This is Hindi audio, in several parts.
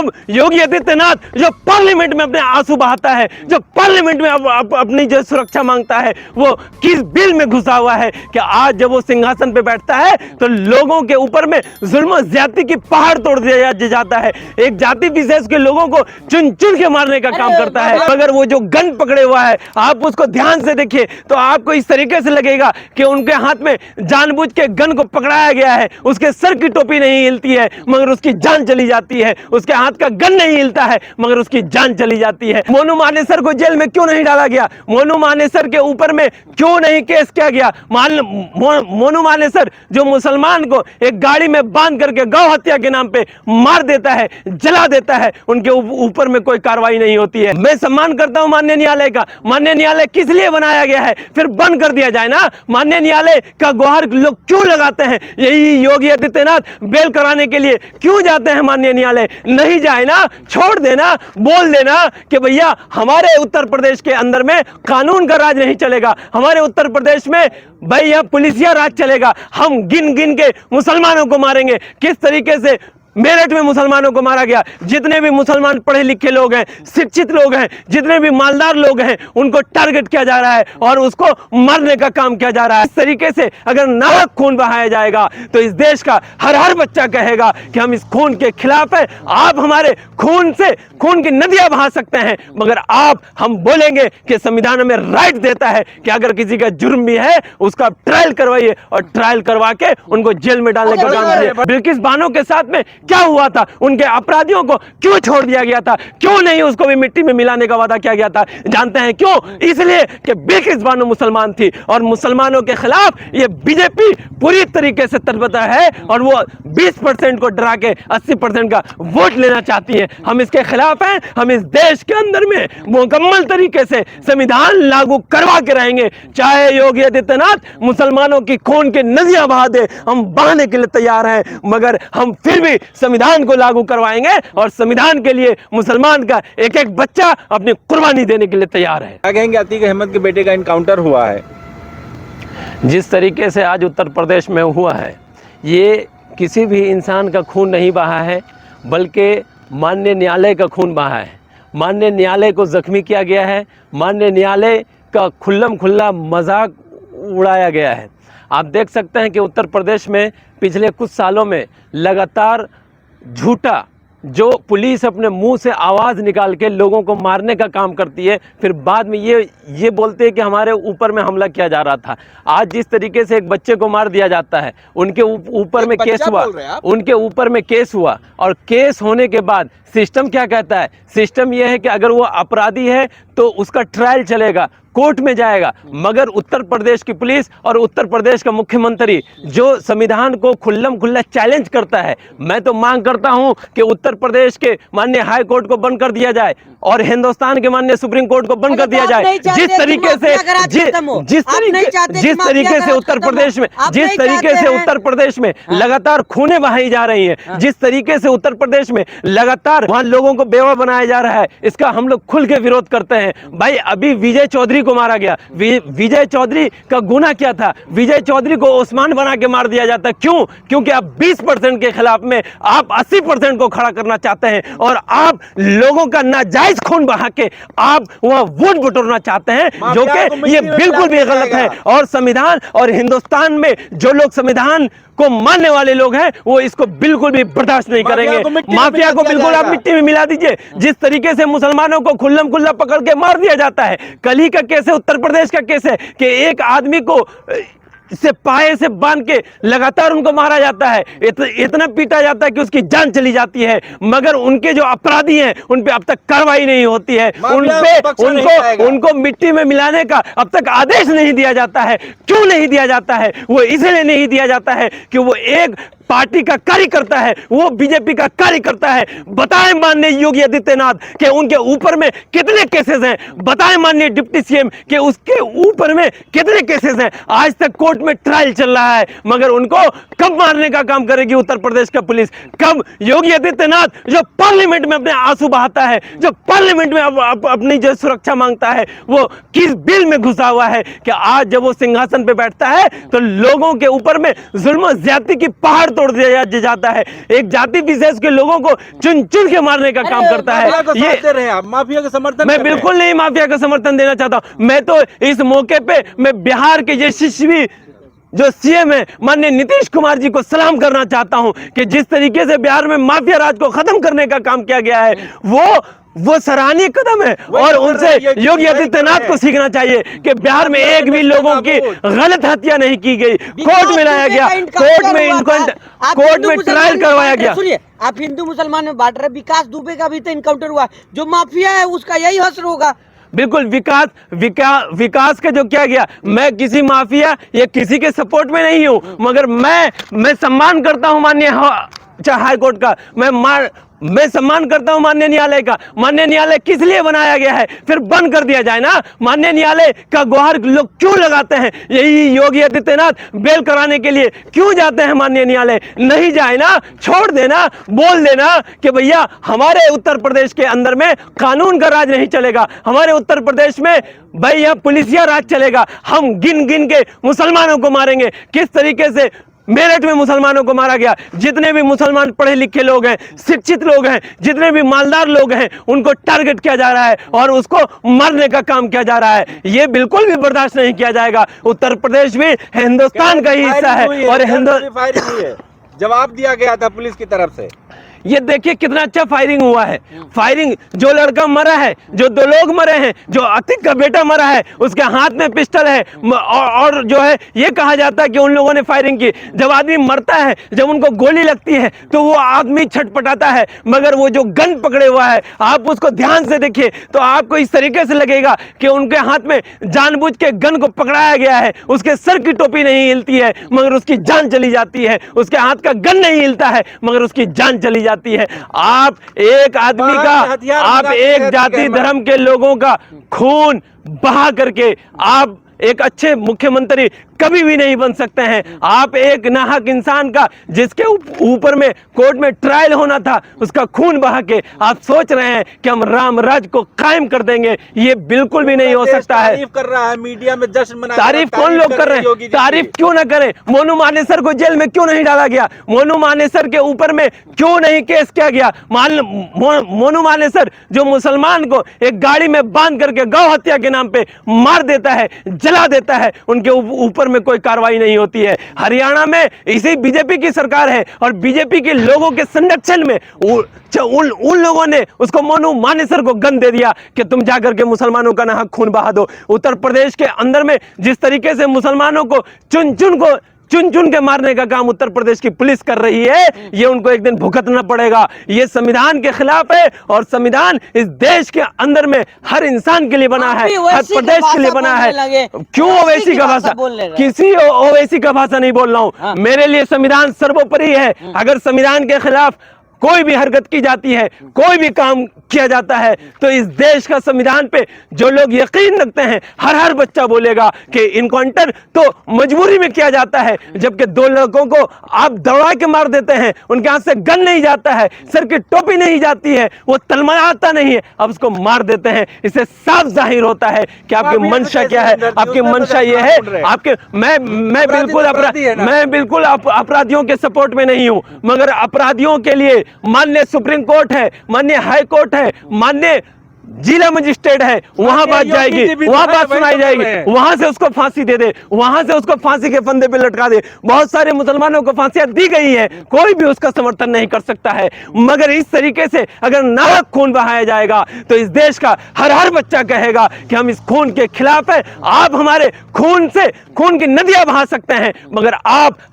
कब योगी आदित्यनाथ जो पार्लियामेंट में अपने आंसू बहाता है, जो पार्लियामेंट में अपनी जो सुरक्षा मांगता है, वो किस बिल में घुसा हुआ है कि आज जब वो सिंहासन पे बैठता है तो लोगों के ऊपर में जुल्म और ज्यादती की पहाड़ तोड़ दिया जाता है, एक जाति विशेष के लोगों को चुन चुन के मारने का काम करता है। मगर वो जो गन पकड़े हुआ है, आप उसको ध्यान से देखिए तो आपको इस तरीके से लगेगा कि उनके हाथ में जानबूझ के गन को पकड़ाया गया है। उसके सर की टोपी नहीं हिलती है मगर उसकी जान चली जाती है, उसके हाथ का गन नहीं हिलता है मगर उसकी जान चली जाती है। मोनू मानेसर को जेल में क्यों नहीं डाला गया? मोनू मानेसर के ऊपर में क्यों नहीं केस किया गया? मोनू मानेसर जो मुसलमान को एक गाड़ी में बांध करके गौ हत्या के नाम पे मार देता है, जला देता है, उनके ऊपर में कोई कार्रवाई नहीं होती है। मैं सम्मान करता हूं माननीय न्यायालय का। माननीय न्यायालय किस लिए बनाया गया है? फिर बंद कर दिया जाए ना। माननीय न्यायालय का गुहार लोग क्यों लगाते हैं? यही योगी आदित्यनाथ बेल कराने के लिए क्यों जाते हैं माननीय न्यायालय? नहीं जाए ना, छोड़ देना, बोल देना कि भैया हमारे उत्तर प्रदेश के अंदर में कानून का राज नहीं चलेगा, हमारे उत्तर प्रदेश में भाई यह पुलिसिया राज चलेगा, हम गिन गिन के मुसलमानों को मारेंगे। किस तरीके से मेरठ में मुसलमानों को मारा गया, जितने भी मुसलमान पढ़े लिखे लोग हैं, शिक्षित लोग हैं, जितने भी मालदार लोग हैं, उनको टारगेट किया जा रहा है और उसको मारने का काम किया जा रहा है। इस तरीके से अगर नाहक खून बहाया जाएगा तो इस देश का हर हर बच्चा कहेगा कि हम इस खून के खिलाफ हैं। आप हमारे खून से खून की नदियां बहा सकते हैं मगर हम बोलेंगे कि संविधान में राइट देता है कि अगर किसी का जुर्म भी है उसका ट्रायल करवाइए और ट्रायल करवा के उनको जेल में डालने का काम करिए। बिल्किस बानो के साथ में क्या हुआ था? उनके अपराधियों को क्यों छोड़ दिया गया था? क्यों नहीं उसको भी मिट्टी में मिलाने का वादा किया गया था? जानते हैं क्यों? इसलिए कि बिल्किस बानो मुसलमान थी और मुसलमानों के खिलाफ ये बीजेपी पूरी तरीके से तत्परता है और वो 20% को डरा के 80% का वोट लेना चाहती है। हम इसके खिलाफ हैं। हम इस देश के अंदर में मुकम्मल तरीके से संविधान लागू करवा के रहेंगे, चाहे योगी आदित्यनाथ मुसलमानों की खून की नदियां बहा दे, हम बहाने के लिए तैयार हैं मगर हम फिर भी संविधान को लागू करवाएंगे और संविधान के लिए मुसलमान का एक एक बच्चा अपनी कुर्बानी देने के लिए तैयार है। क्या कहेंगे? अतीक अहमद के बेटे का इनकाउंटर हुआ है, जिस तरीके से आज उत्तर प्रदेश में हुआ है, ये किसी भी इंसान का खून नहीं बहा है बल्कि माननीय न्यायालय का खून बहा है। माननीय न्यायालय को जख्मी किया गया है, माननीय न्यायालय का खुल्लम खुल्ला मजाक उड़ाया गया है। आप देख सकते हैं कि उत्तर प्रदेश में पिछले कुछ सालों में लगातार झूठा जो पुलिस अपने मुंह से आवाज़ निकाल के लोगों को मारने का काम करती है, फिर बाद में ये बोलते हैं कि हमारे ऊपर में हमला किया जा रहा था। आज जिस तरीके से एक बच्चे को मार दिया जाता है, उनके ऊपर में केस हुआ, उनके ऊपर में केस हुआ और केस होने के बाद सिस्टम क्या कहता है? सिस्टम यह है कि अगर वो अपराधी है तो उसका ट्रायल चलेगा, कोर्ट में जाएगा। मगर उत्तर प्रदेश की पुलिस और उत्तर प्रदेश का मुख्यमंत्री जो संविधान को खुल्लम खुल्ला चैलेंज करता है, मैं तो मांग करता हूं कि उत्तर प्रदेश के माननीय हाई कोर्ट को बंद कर दिया जाए और हिंदुस्तान के माननीय सुप्रीम कोर्ट को बंद कर दिया जाए। जिस तरीके से उत्तर प्रदेश में लगातार खूनें बहाई जा रही हैं, जिस तरीके से उत्तर प्रदेश में लगातार वहां लोगों को बेवा बनाया जा रहा है, इसका हम लोग खुल के विरोध करते हैं। भाई अभी विजय चौधरी को मारा गया, विजय चौधरी का गुनाह क्या था? विजय चौधरी को ओस्मान बना के मार दिया जाता। क्यों? क्योंकि आप 20% के खिलाफ में आप 80% को खड़ा करना चाहते हैं और आप लोगों का नाजायज खून बहा के आप वहां वोट बटोरना चाहते हैं, जो कि ये बिल्कुल भी गलत है। और संविधान और हिंदुस्तान में जो लोग संविधान को मानने वाले लोग हैं वो इसको बिल्कुल भी बर्दाश्त नहीं करेंगे। माफिया को बिल्कुल आप मिट्टी में मिला दीजिए। जिस तरीके से मुसलमानों को खुल्लम खुल्ला पकड़ के मार दिया जाता है, कल ही का केस है, उत्तर प्रदेश का केस है कि एक आदमी को से पाए से बांध के लगातार उनको मारा जाता है, इतना पीटा जाता है कि उसकी जान चली जाती है। मगर उनके जो अपराधी हैं उन पे अब तक कार्रवाई नहीं होती है, उनको मिट्टी में मिलाने का अब तक आदेश नहीं दिया जाता है। क्यों नहीं दिया जाता है? वो इसलिए नहीं दिया जाता है कि वो एक पार्टी का कार्यकर्ता है, वो बीजेपी का कार्यकर्ता है। बताएं माननीय योगी आदित्यनाथ कि उनके ऊपर में कितने केसेस हैं? बताएं माननीय डिप्टी सीएम कि उसके ऊपर में कितने केसेस हैं? आज तक कोर्ट में ट्रायल चल रहा है मगर उनको कब मारने का काम करेगी उत्तर प्रदेश का पुलिस? कब योगी आदित्यनाथ जो पार्लियामेंट में अपने आंसू बहाता है, जो पार्लियामेंट में अपनी जो सुरक्षा मांगता है, वो किस बिल में घुसा हुआ है कि आज जब वो सिंहासन पे बैठता है तो लोगों के ऊपर में जुल्म और ज्यादती की पहाड़ तोड़ दिया जाता है, एक जाति विशेष के लोगों को चुन चुन के मारने का काम करता है। आप माफिया का समर्थन मैं बिल्कुल नहीं माफिया का समर्थन देना चाहता। मैं तो इस मौके पे मैं बिहार के यशस्वी जो सीएम है माननीय नीतीश कुमार जी को सलाम करना चाहता हूं कि जिस तरीके से बिहार में माफिया राज को खत्म करने का काम किया गया है वो सराहनीय कदम है और उनसे योगी आदित्यनाथ को सीखना चाहिए कि बिहार में एक भी लोगों की गलत हत्या नहीं की गई, कोर्ट में लाया गया, कोर्ट में ट्रायल करवाया गया। सुनिए, आप हिंदू मुसलमान में बांट रहे, विकास दुबे का भी तो इनकाउंटर हुआ, जो माफिया है उसका यही हश्र होगा। बिल्कुल विकास का जो किया गया, मैं किसी माफिया या किसी के सपोर्ट में नहीं हूं, मगर मैं सम्मान करता हूं माननीय हाई कोर्ट का, मैं सम्मान करता हूं माननीय न्यायालय का। माननीय न्यायालय किस लिए बनाया गया है, फिर बंद कर दिया जाए ना। माननीय न्यायालय का गुहार लोग क्यों लगाते हैं, यही योगी आदित्यनाथ बेल कराने के लिए क्यों जाते हैं माननीय न्यायालय? नहीं जाए ना, छोड़ देना, बोल देना कि भैया हमारे उत्तर प्रदेश के अंदर में कानून का राज नहीं चलेगा, हमारे उत्तर प्रदेश में भाई यहाँ पुलिसिया राज चलेगा, हम गिन गिन के मुसलमानों को मारेंगे। किस तरीके से मेरठ में मुसलमानों को मारा गया, जितने भी मुसलमान पढ़े लिखे लोग हैं, शिक्षित लोग हैं, जितने भी मालदार लोग हैं, उनको टारगेट किया जा रहा है और उसको मारने का काम किया जा रहा है। ये बिल्कुल भी बर्दाश्त नहीं किया जाएगा। उत्तर प्रदेश भी हिंदुस्तान का ही हिस्सा है और जवाब दिया गया था पुलिस की तरफ से। ये देखिए कितना अच्छा फायरिंग हुआ है। फायरिंग, जो लड़का मरा है, जो 2 लोग मरे हैं, जो अतिक का बेटा मरा है, उसके हाथ में पिस्टल है और जो है ये कहा जाता है कि उन लोगों ने फायरिंग की। जब आदमी मरता है, जब उनको गोली लगती है तो वो आदमी छटपटाता है, मगर वो जो गन पकड़े हुआ है आप उसको ध्यान से देखिए तो आपको इस तरीके से लगेगा कि उनके हाथ में जानबूझ के गन को पकड़ाया गया है। उसके सर की टोपी नहीं हिलती है मगर उसकी जान चली जाती है, उसके हाथ का गन नहीं हिलता है मगर उसकी जान चली जाती है। आप एक आदमी का, आप एक जाति धर्म के लोगों का खून बहा करके आप एक अच्छे मुख्यमंत्री कभी भी नहीं बन सकते हैं। आप एक नाहक इंसान का, जिसके ऊपर में कोर्ट में ट्रायल होना था, उसका खून बहा के आप सोच रहे हैं कि हम राम राज को कायम कर देंगे, ये बिल्कुल भी नहीं हो सकता है। तारीफ कर रहा है, मीडिया में जश्न मना, तारीफ कौन लोग कर रहे हैं? तारीफ क्यों ना करें? मोनू मानेसर को जेल में क्यों नहीं डाला गया? मोनू मानेसर के ऊपर में क्यों नहीं केस किया गया? मोनू मानेसर जो मुसलमान को एक गाड़ी में बांध करके गौ हत्या के नाम पे मार देता है, जला देता है, उनके ऊपर में कोई कार्रवाई नहीं होती है। हरियाणा में इसी बीजेपी की सरकार है और बीजेपी के लोगों के संरक्षण में उन लोगों ने उसको मोनू मानेसर को गन दे दिया कि तुम जाकर के मुसलमानों का नाहक खून बहा दो। उत्तर प्रदेश के अंदर में जिस तरीके से मुसलमानों को चुन चुन के मारने का काम उत्तर प्रदेश की पुलिस कर रही है, ये उनको एक दिन भुगतना पड़ेगा। ये संविधान के खिलाफ है और संविधान इस देश के अंदर में हर इंसान के लिए बना है, हर प्रदेश के लिए बना है। क्यों ओवैसी का भाषा? किसी ओवैसी का भाषा नहीं बोल रहा हूं। मेरे लिए संविधान सर्वोपरि है। अगर संविधान के खिलाफ कोई भी हरकत की जाती है, कोई भी काम किया जाता है, तो इस देश का संविधान पे जो लोग यकीन रखते हैं, हर बच्चा बोलेगा कि इनकाउंटर तो मजबूरी में किया जाता है। जबकि 2 लड़कों को आप दौड़ा के मार देते हैं, उनके हाथ से गन नहीं जाता है, सर की टोपी नहीं जाती है, वो तलमलाता नहीं है, अब उसको मार देते हैं। इससे साफ जाहिर होता है कि आपकी मंशा क्या है। आपकी मंशा ये है, आपके मैं बिल्कुल अपराधियों के सपोर्ट में नहीं हूं, मगर अपराधियों के लिए माननीय सुप्रीम कोर्ट है, माननीय हाई कोर्ट है, माननीय जिला मजिस्ट्रेट है, वहां बात जाएगी, वहां बात सुनाई जाएगी, वहां से उसको फांसी दे दे, वहां से उसको फांसी के फंदे पे लटका दे। बहुत सारे मुसलमानों को फांसियां दी गई है, कोई भी उसका समर्थन नहीं कर सकता है, मगर इस तरीके से अगर नाहक खून बहाया जाएगा तो इस देश का हर बच्चा कहेगा कि हम इस खून के खिलाफ है। आप हमारे खून से खून की नदियां बहा सकते हैं, मगर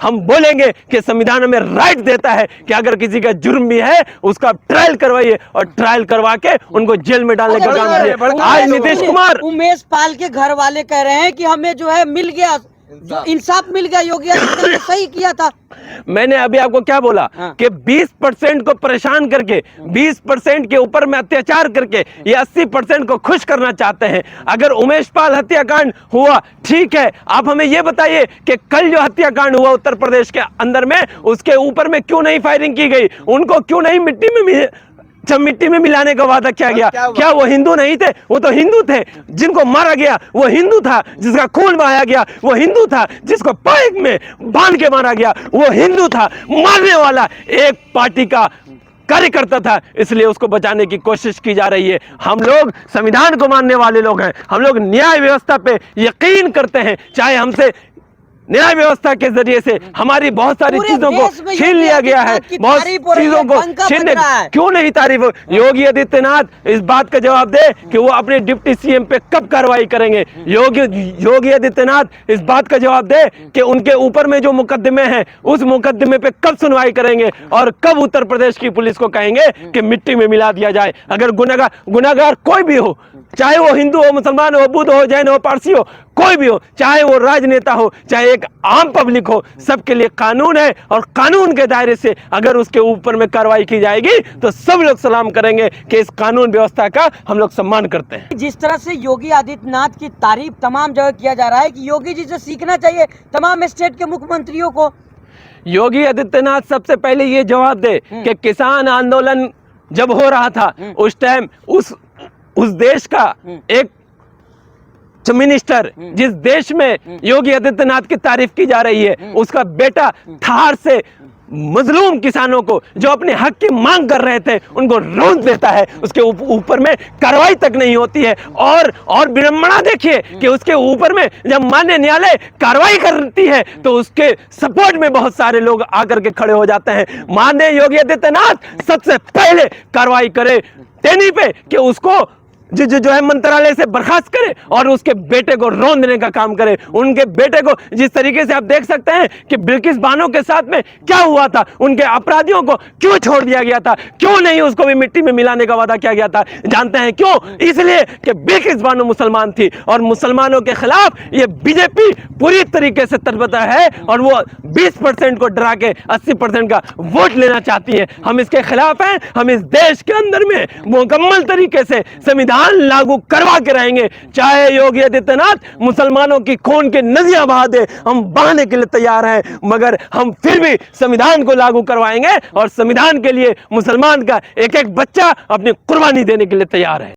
हम बोलेंगे कि संविधान में राइट देता है कि अगर किसी का जुर्म भी है उसका ट्रायल करवाइए और ट्रायल करवा के उनको जेल में डालने का काम है। आज नीतीश कुमार, उमेश पाल के घर वाले कह रहे हैं कि हमें जो है मिल गया, जो इंसाफ मिल गया, योगी आदित्यनाथ ने सही किया था। मैंने अभी आपको क्या बोला कि 20% को परेशान करके, 20% के ऊपर में अत्याचार करके ये 80% को खुश करना चाहते हैं। अगर उमेश पाल हत्याकांड हुआ, ठीक है, आप हमें ये बताइए कि कल जो हत्याकांड हुआ उत्तर प्रदेश के अंदर में, उसके ऊपर में क्यों नहीं फायरिंग की गई? उनको क्यों नहीं मिट्टी में जब मिट्टी में मिलाने का वादा किया गया, क्या हुआ? क्या वो हिंदू नहीं थे? वो तो हिंदू थे। जिनको मारा गया वो हिंदू था, जिसका खून बहाया गया वो हिंदू था, जिसको पाइप में बांध के मारा गया वो हिंदू था। मारने वाला एक पार्टी का कार्यकर्ता था, इसलिए उसको बचाने की कोशिश की जा रही है। हम लोग संविधान को मानने वाले लोग हैं, हम लोग न्याय व्यवस्था पे यकीन करते हैं। चाहे हमसे न्याय व्यवस्था के जरिए से हमारी बहुत सारी पूरे चीजों को देश में छीन योगी लिया गया है, आदित्यनाथ की बहुत तारीफ हो रही है, चीजों को बंका छीनने, बज रहा है। क्यों नहीं तारीफ हो? योगी आदित्यनाथ इस बात का जवाब दे कि वो अपने डिप्टी सीएम पे कब कार्रवाई करेंगे। योगी आदित्यनाथ इस बात का जवाब दे कि उनके ऊपर में जो मुकदमे हैं उस मुकदमे पे कब सुनवाई करेंगे और कब उत्तर प्रदेश की पुलिस को कहेंगे कि मिट्टी में मिला दिया जाए। अगर गुनाहगार कोई भी हो, चाहे वो हिंदू हो, मुसलमान हो, बुद्ध हो, जैन हो, पारसी हो, कोई भी हो, चाहे वो राजनेता हो, चाहे एक आम पब्लिक हो, सबके लिए कानून है और कानून के दायरे से अगर उसके ऊपर में कार्रवाई की जाएगी तो सब लोग सलाम करेंगे कि इस कानून व्यवस्था का हम लोग सम्मान करते हैं। जिस तरह से योगी आदित्यनाथ की तारीफ तमाम जगह किया जा रहा है कि योगी जी से सीखना चाहिए तमाम स्टेट के मुख्यमंत्रियों को। योगी आदित्यनाथ सबसे पहले ये जवाब दे कि किसान आंदोलन जब हो रहा था उस टाइम उस देश का एक मिनिस्टर, जिस देश में योगी आदित्यनाथ की तारीफ की जा रही है, उसका बेटा थार से मजलूम किसानों को जो अपने हक की मांग कर रहे थे उनको रोक देता है, उसके ऊपर में कार्रवाई तक नहीं होती है। और विडंबना देखिए कि उसके ऊपर में जब माननीय न्यायालय कार्रवाई करती है तो उसके सपोर्ट में बहुत सारे लोग आकर के खड़े हो जाते हैं। माननीय योगी आदित्यनाथ सबसे पहले कार्रवाई करे तेनी पे कि उसको जो है मंत्रालय से बर्खास्त करे और उसके बेटे को रोन देने का काम करे। उनके बेटे को जिस तरीके से आप देख सकते हैं कि बिल्किस बानो के साथ में क्या हुआ था, उनके अपराधियों को क्यों छोड़ दिया गया था, क्यों नहीं उसको भी मिट्टी में मिलाने का वादा किया गया था? जानते हैं क्यों? इसलिए कि बिल्किस बानो मुसलमान थी और मुसलमानों के खिलाफ ये बीजेपी पूरी तरीके से तत्परता है और वो 20% को डरा के 80% का वोट लेना चाहती है। हम इसके खिलाफ हैं। हम इस देश के अंदर में मुकम्मल तरीके से संविधान लागू करवा के रहेंगे, चाहे योगी आदित्यनाथ मुसलमानों की खून की नदियां बहा दे, हम बहाने के लिए तैयार हैं, मगर हम फिर भी संविधान को लागू करवाएंगे और संविधान के लिए मुसलमान का एक एक बच्चा अपनी कुर्बानी देने के लिए तैयार है।